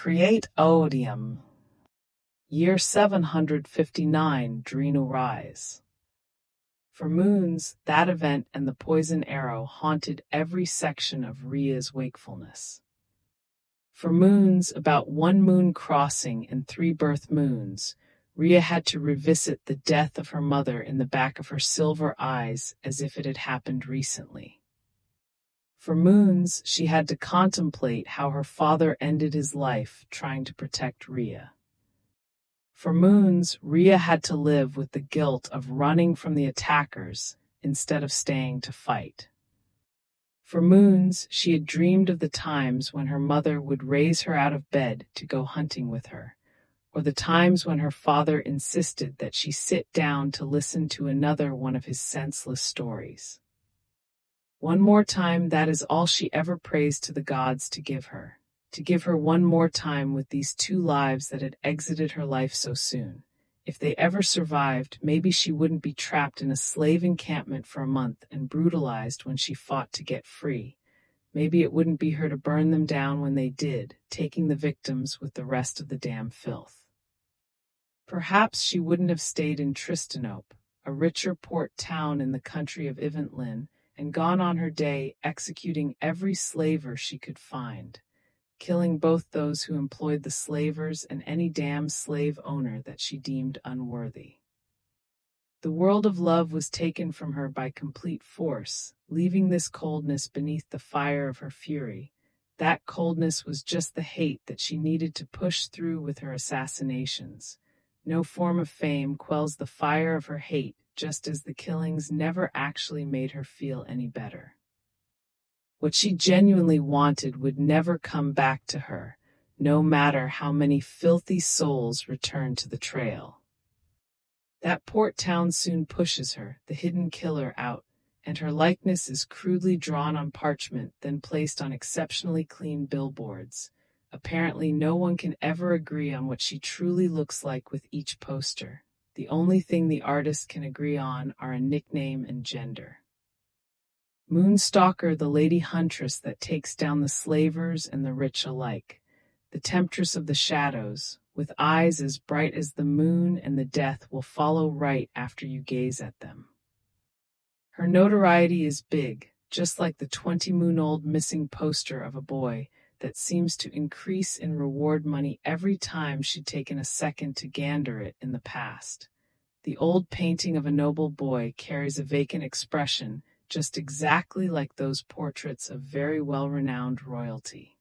Create odium. Year 759 Drinu Rise. For moons, that event and the poison arrow haunted every section of Rhea's wakefulness. For moons, about one moon crossing and 3 birth moons, Rhea had to revisit the death of her mother in the back of her silver eyes as if it had happened recently. For moons, she had to contemplate how her father ended his life trying to protect Rhea. For moons, Rhea had to live with the guilt of running from the attackers instead of staying to fight. For moons, she had dreamed of the times when her mother would raise her out of bed to go hunting with her, or the times when her father insisted that she sit down to listen to another one of his senseless stories. One more time, that is all she ever prays to the gods to give her one more time with these 2 lives that had exited her life so soon. If they ever survived, maybe she wouldn't be trapped in a slave encampment for a month and brutalized when she fought to get free. Maybe it wouldn't be her to burn them down when they did, taking the victims with the rest of the damn filth. Perhaps she wouldn't have stayed in Tristanope, a richer port town in the country of Iventlin, and gone on her day executing every slaver she could find, killing both those who employed the slavers and any damn slave owner that she deemed unworthy. The world of love was taken from her by complete force, leaving this coldness beneath the fire of her fury. That coldness was just the hate that she needed to push through with her assassinations. No form of fame quells the fire of her hate, just as the killings never actually made her feel any better. What she genuinely wanted would never come back to her, no matter how many filthy souls returned to the trail. That port town soon pushes her, the hidden killer, out, and her likeness is crudely drawn on parchment, then placed on exceptionally clean billboards. Apparently, no one can ever agree on what she truly looks like with each poster. The only thing the artist can agree on are a nickname and gender. Moonstalker, the lady huntress that takes down the slavers and the rich alike, the temptress of the shadows, with eyes as bright as the moon, and the death will follow right after you gaze at them. Her notoriety is big, just like the 20-moon-old missing poster of a boy that seems to increase in reward money every time she'd taken a second to gander it in the past. The old painting of a noble boy carries a vacant expression, just exactly like those portraits of very well-renowned royalty.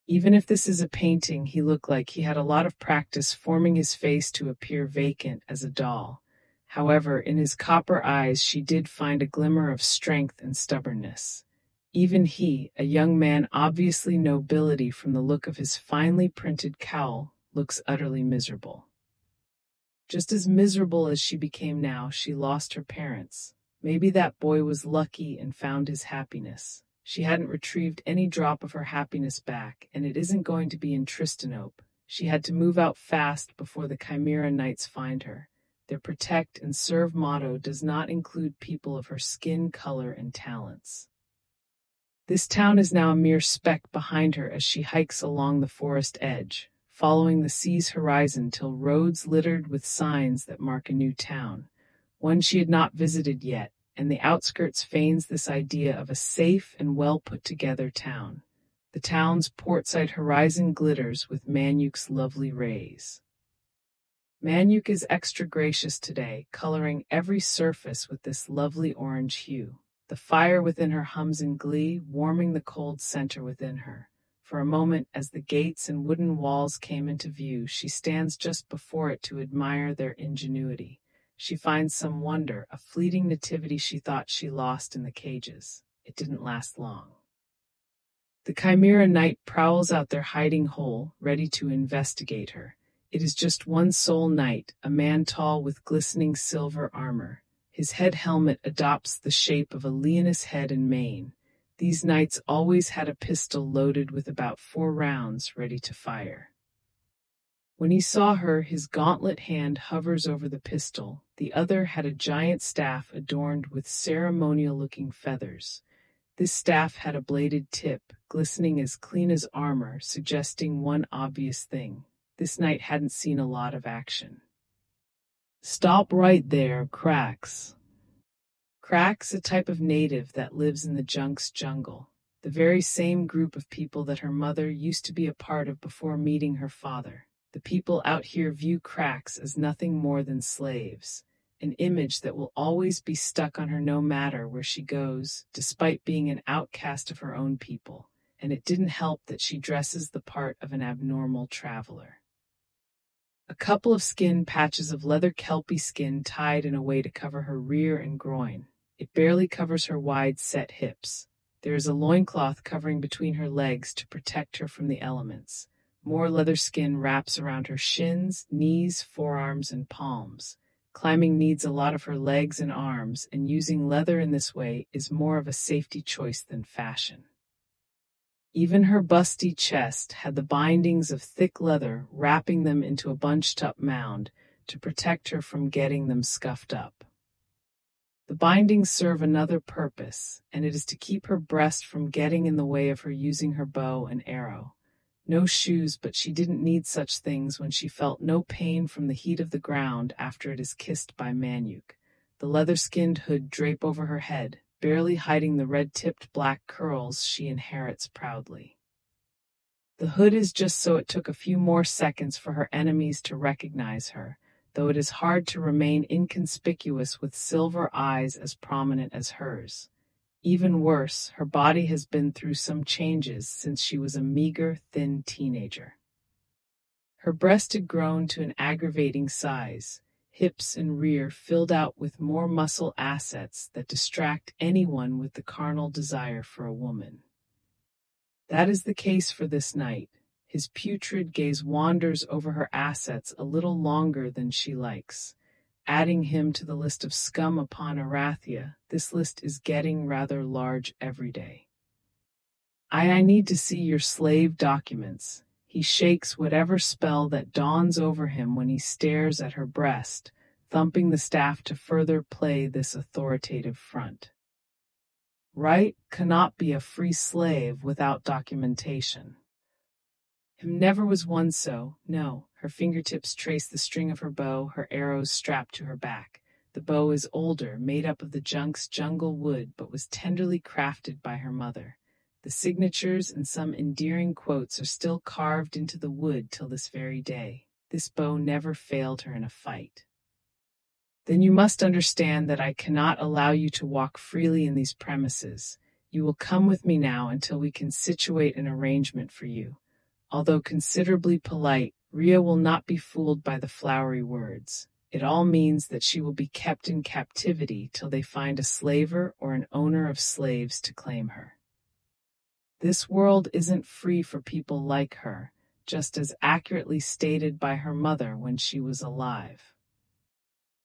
Even if this is a painting, he looked like he had a lot of practice forming his face to appear vacant as a doll. However, in his copper eyes she did find a glimmer of strength and stubbornness. Even he, a young man obviously nobility from the look of his finely printed cowl, looks utterly miserable. Just as miserable as she became now, she lost her parents. Maybe that boy was lucky and found his happiness. She hadn't retrieved any drop of her happiness back, and it isn't going to be in Tristanope. She had to move out fast before the Chimera Knights find her. Their protect and serve motto does not include people of her skin color and talents. This town is now a mere speck behind her as she hikes along the forest edge, following the sea's horizon till roads littered with signs that mark a new town, one she had not visited yet, and the outskirts feigns this idea of a safe and well-put-together town. The town's portside horizon glitters with Manuk's lovely rays. Manuk is extra gracious today, coloring every surface with this lovely orange hue. The fire within her hums in glee, warming the cold center within her. For a moment, as the gates and wooden walls came into view, she stands just before it to admire their ingenuity. She finds some wonder, a fleeting nativity she thought she lost in the cages. It didn't last long. The Chimera Knight prowls out their hiding hole, ready to investigate her. It is just one sole knight, a man tall with glistening silver armor. His head helmet adopts the shape of a leoness head and mane. These knights always had a pistol loaded with about 4 rounds ready to fire. When he saw her, his gauntlet hand hovers over the pistol. The other had a giant staff adorned with ceremonial-looking feathers. This staff had a bladed tip, glistening as clean as armor, suggesting one obvious thing. This knight hadn't seen a lot of action. "Stop right there, Cracks." Cracks, a type of native that lives in the Junk's jungle, the very same group of people that her mother used to be a part of before meeting her father. The people out here view Cracks as nothing more than slaves, an image that will always be stuck on her no matter where she goes, despite being an outcast of her own people, and it didn't help that she dresses the part of an abnormal traveler. A couple of skin patches of leather kelpie skin tied in a way to cover her rear and groin. It barely covers her wide-set hips. There is a loincloth covering between her legs to protect her from the elements. More leather skin wraps around her shins, knees, forearms, and palms. Climbing needs a lot of her legs and arms, and using leather in this way is more of a safety choice than fashion. Even her busty chest had the bindings of thick leather wrapping them into a bunched-up mound to protect her from getting them scuffed up. The bindings serve another purpose, and it is to keep her breast from getting in the way of her using her bow and arrow. No shoes, but she didn't need such things when she felt no pain from the heat of the ground after it is kissed by Manuk. The leather-skinned hood drape over her head, barely hiding the red-tipped black curls she inherits proudly. The hood is just so it took a few more seconds for her enemies to recognize her, though it is hard to remain inconspicuous with silver eyes as prominent as hers. Even worse, her body has been through some changes since she was a meager, thin teenager. Her breast had grown to an aggravating size, hips and rear filled out with more muscle assets that distract anyone with the carnal desire for a woman. That is the case for this knight. His putrid gaze wanders over her assets a little longer than she likes. Adding him to the list of scum upon Arathia, this list is getting rather large every day. I need to see your slave documents. He shakes whatever spell that dawns over him when he stares at her breast, thumping the staff to further play this authoritative front. Right cannot be a free slave without documentation. Him never was one so, no. Her fingertips trace the string of her bow, her arrows strapped to her back. The bow is older, made up of the Junk's jungle wood, but was tenderly crafted by her mother. The signatures and some endearing quotes are still carved into the wood till this very day. This bow never failed her in a fight. Then you must understand that I cannot allow you to walk freely in these premises. You will come with me now until we can situate an arrangement for you. Although considerably polite, Rhea will not be fooled by the flowery words. It all means that she will be kept in captivity till they find a slaver or an owner of slaves to claim her. This world isn't free for people like her, just as accurately stated by her mother when she was alive.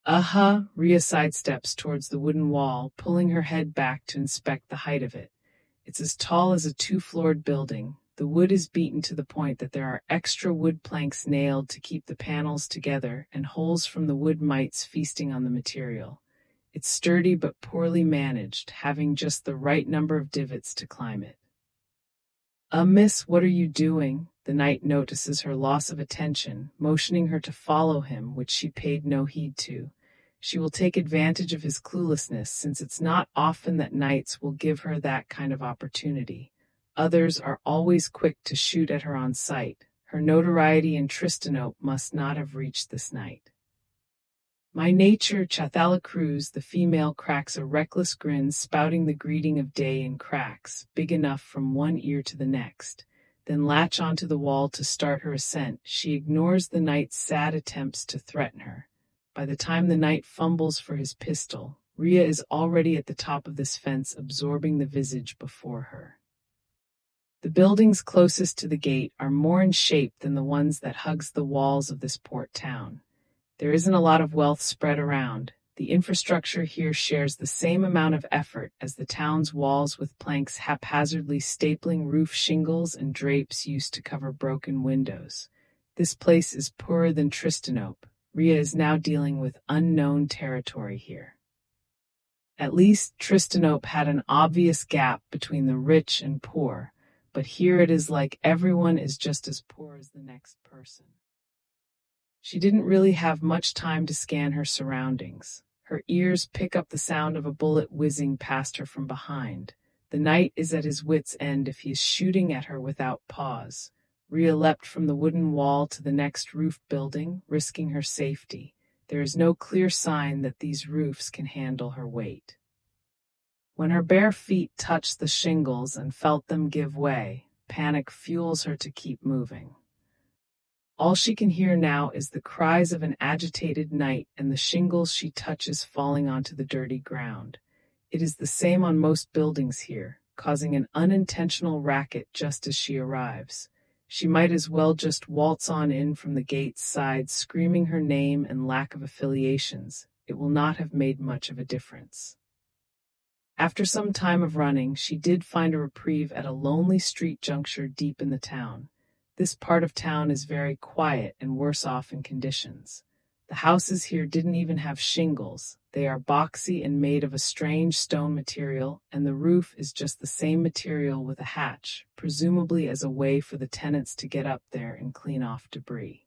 Rhea sidesteps towards the wooden wall, pulling her head back to inspect the height of it. It's as tall as a two-floored building. The wood is beaten to the point that there are extra wood planks nailed to keep the panels together and holes from the wood mites feasting on the material. It's sturdy but poorly managed, having just the right number of divots to climb it. Miss, what are you doing?" The knight notices her loss of attention, motioning her to follow him, which she paid no heed to. She will take advantage of his cluelessness, since it's not often that knights will give her that kind of opportunity. Others are always quick to shoot at her on sight. Her notoriety in Tristanope must not have reached this knight. "My nature, Chathala Cruz," the female cracks a reckless grin, spouting the greeting of day in cracks, big enough from one ear to the next. Then latch onto the wall to start her ascent. She ignores the knight's sad attempts to threaten her. By the time the knight fumbles for his pistol, Rhea is already at the top of this fence, absorbing the visage before her. The buildings closest to the gate are more in shape than the ones that hugs the walls of this port town. There isn't a lot of wealth spread around. The infrastructure here shares the same amount of effort as the town's walls, with planks haphazardly stapling roof shingles and drapes used to cover broken windows. This place is poorer than Tristanope. Rhea is now dealing with unknown territory here. At least Tristanope had an obvious gap between the rich and poor, but here it is like everyone is just as poor as the next person. She didn't really have much time to scan her surroundings. Her ears pick up the sound of a bullet whizzing past her from behind. The knight is at his wit's end if he is shooting at her without pause. Rhea leapt from the wooden wall to the next roof building, risking her safety. There is no clear sign that these roofs can handle her weight. When her bare feet touched the shingles and felt them give way, panic fuels her to keep moving. All she can hear now is the cries of an agitated knight and the shingles she touches falling onto the dirty ground. It is the same on most buildings here, causing an unintentional racket just as she arrives. She might as well just waltz on in from the gate's side, screaming her name and lack of affiliations. It will not have made much of a difference. After some time of running, she did find a reprieve at a lonely street juncture deep in the town. This part of town is very quiet and worse off in conditions. The houses here didn't even have shingles. They are boxy and made of a strange stone material, and the roof is just the same material with a hatch, presumably as a way for the tenants to get up there and clean off debris.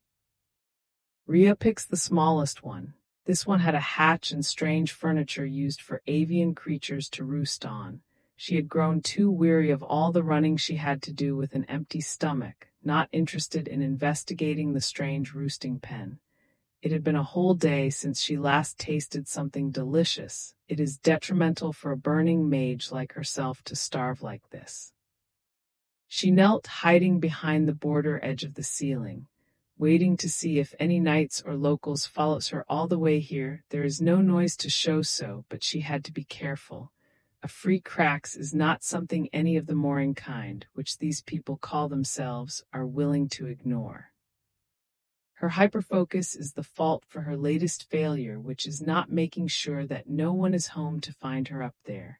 Rhea picks the smallest one. This one had a hatch and strange furniture used for avian creatures to roost on. She had grown too weary of all the running she had to do with an empty stomach, not interested in investigating the strange roosting pen. It had been a whole day since she last tasted something delicious. It is detrimental for a burning mage like herself to starve like this. She knelt, hiding behind the border edge of the ceiling, waiting to see if any knights or locals follows her all the way here. There is no noise to show so, but she had to be careful. A free cracks is not something any of the mooring kind, which these people call themselves, are willing to ignore. Her hyperfocus is the fault for her latest failure, which is not making sure that no one is home to find her up there.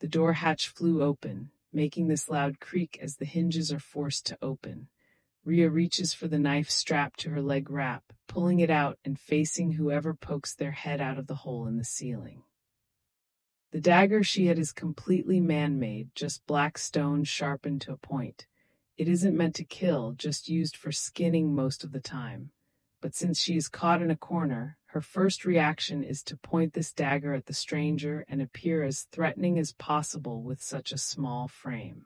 The door hatch flew open, making this loud creak as the hinges are forced to open. Rhea reaches for the knife strapped to her leg wrap, pulling it out and facing whoever pokes their head out of the hole in the ceiling. The dagger she had is completely man-made, just black stone sharpened to a point. It isn't meant to kill, just used for skinning most of the time. But since she is caught in a corner, her first reaction is to point this dagger at the stranger and appear as threatening as possible with such a small frame.